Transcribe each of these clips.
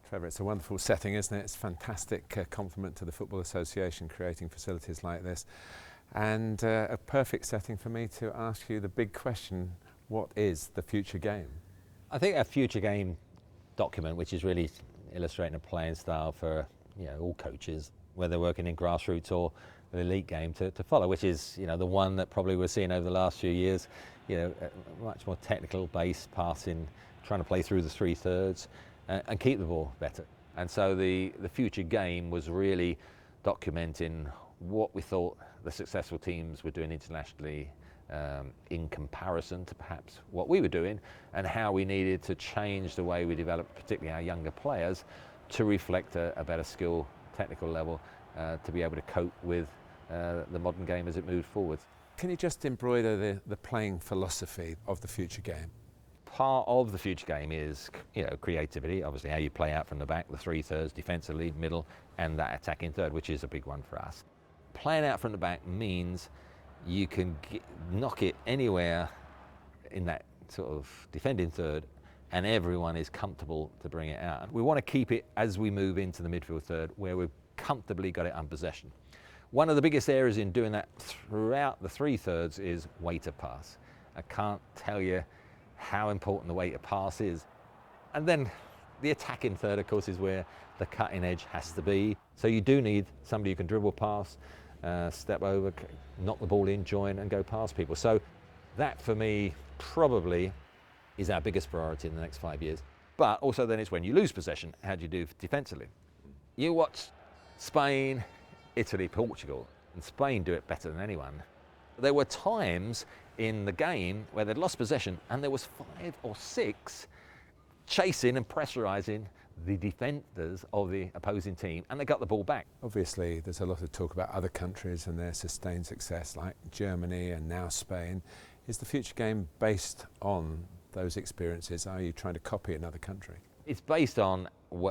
Trevor, it's a wonderful setting, isn't it? It's a fantastic compliment to the Football Association creating facilities like this, and a perfect setting for me to ask you the big question: what is the future game? I think a future game document, which is really illustrating a playing style for all coaches, whether they're working in grassroots or the elite game, to follow, which is the one that probably we're seeing over the last few years. A much more technical base passing, trying to play through the 3/3 and keep the ball better. And so the future game was really documenting what we thought the successful teams were doing internationally in comparison to perhaps what we were doing, and how we needed to change the way we developed, particularly our younger players, to reflect a better skill, technical level, to be able to cope with the modern game as it moved forward. Can you just embroider the playing philosophy of the future game? Part of the future game is creativity, obviously how you play out from the back, the 3/3 defensively, middle, and that attacking third, which is a big one for us. Playing out from the back means you can knock it anywhere in that sort of defending third, and everyone is comfortable to bring it out. We want to keep it as we move into the midfield third, where we've comfortably got it on possession. One of the biggest areas in doing that throughout the 3/3 is weighted pass. I can't tell you how important the weighted pass is. And then the attacking third, of course, is where the cutting edge has to be. So you do need somebody who can dribble pass, step over, knock the ball in, join and go past people. So that for me probably is our biggest priority in the next 5 years. But also then it's when you lose possession, how do you do defensively? You watch Spain, Italy, Portugal, and Spain do it better than anyone. There were times in the game where they'd lost possession and there was 5 or 6 chasing and pressurising the defenders of the opposing team, and they got the ball back. Obviously there's a lot of talk about other countries and their sustained success, like Germany and now Spain. Is the future game based on those experiences? Are you trying to copy another country? It's based on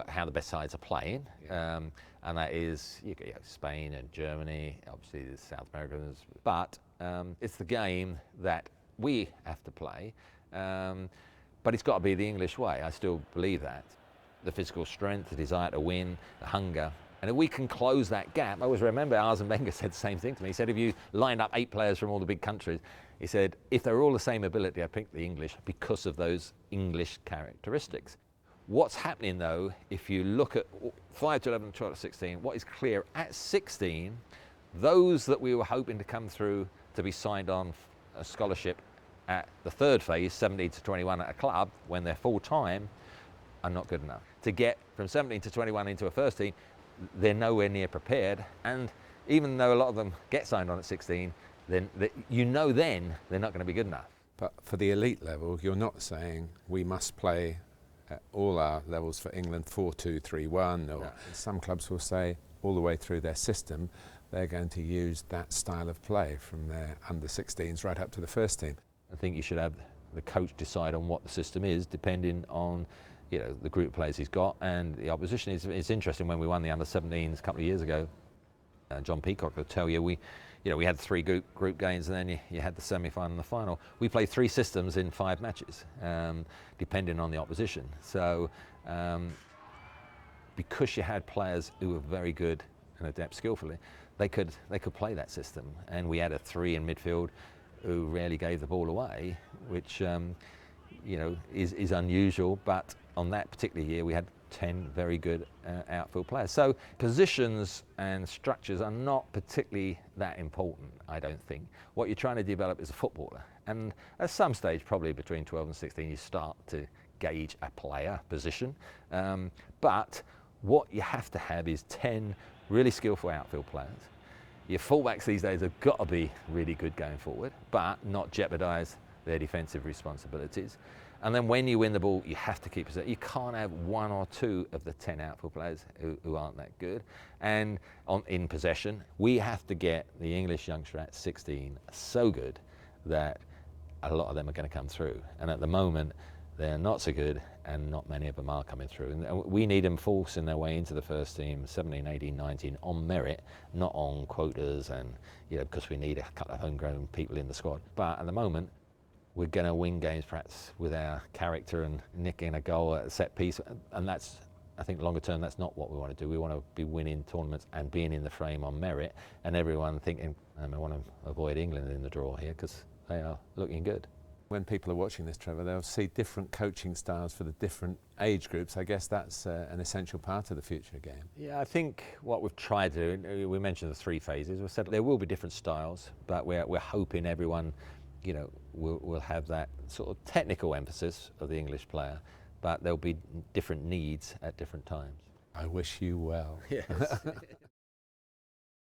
how the best sides are playing, and that is Spain and Germany, obviously the South Americans, but it's the game that we have to play, but it's got to be the English way. I still believe that. The physical strength, the desire to win, the hunger, and if we can close that gap. I always remember Arsene Wenger said the same thing to me. He said if you lined up 8 players from all the big countries, he said if they were all the same ability, I'd pick the English because of those English characteristics. What's happening though, if you look at 5 to 11, 12 to 16, what is clear at 16, those that we were hoping to come through to be signed on a scholarship at the third phase, 17 to 21 at a club, when they're full time, are not good enough. To get from 17 to 21 into a first team, they're nowhere near prepared, and even though a lot of them get signed on at 16, then they're not going to be good enough. But for the elite level, you're not saying we must play at all our levels for England 4-2-3-1, or some clubs will say all the way through their system they're going to use that style of play from their under 16s right up to the first team. I think you should have the coach decide on what the system is, depending on the group of players he's got and the opposition. It's interesting, when we won the under 17s a couple of years ago, John Peacock will tell you we had 3 group games, and then you had the semi-final and the final. We played 3 systems in 5 matches, depending on the opposition. So because you had players who were very good and adept skillfully, they could play that system. And we had a 3 in midfield who rarely gave the ball away, which is unusual. But on that particular year, we had 10 very good outfield players. So positions and structures are not particularly that important, I don't think. What you're trying to develop is a footballer. And at some stage, probably between 12 and 16, you start to gauge a player position. But what you have to have is 10 really skillful outfield players. Your fullbacks these days have got to be really good going forward, but not jeopardise their defensive responsibilities. And then when you win the ball, you have to keep it. You can't have 1 or 2 of the 10 outfield players who aren't that good. And in possession, we have to get the English youngster at 16 so good that a lot of them are going to come through. And at the moment, they're not so good, and not many of them are coming through. And we need them forcing their way into the first team, 17, 18, 19, on merit, not on quotas and, because we need a couple of homegrown people in the squad. But at the moment, we're going to win games perhaps with our character and nicking a goal at a set piece, and that's I think longer term, that's not what we want to do. We want to be winning tournaments and being in the frame on merit, and everyone thinking, I want to avoid England in the draw here because they are looking good. When people are watching this, Trevor, they'll see different coaching styles for the different age groups. I guess that's an essential part of the Future Game. Yeah, I think what we've tried to do, we mentioned the 3 phases. We said there will be different styles, but we're hoping everyone, will have that sort of technical emphasis of the English player, but there'll be different needs at different times. I wish you well. Yes.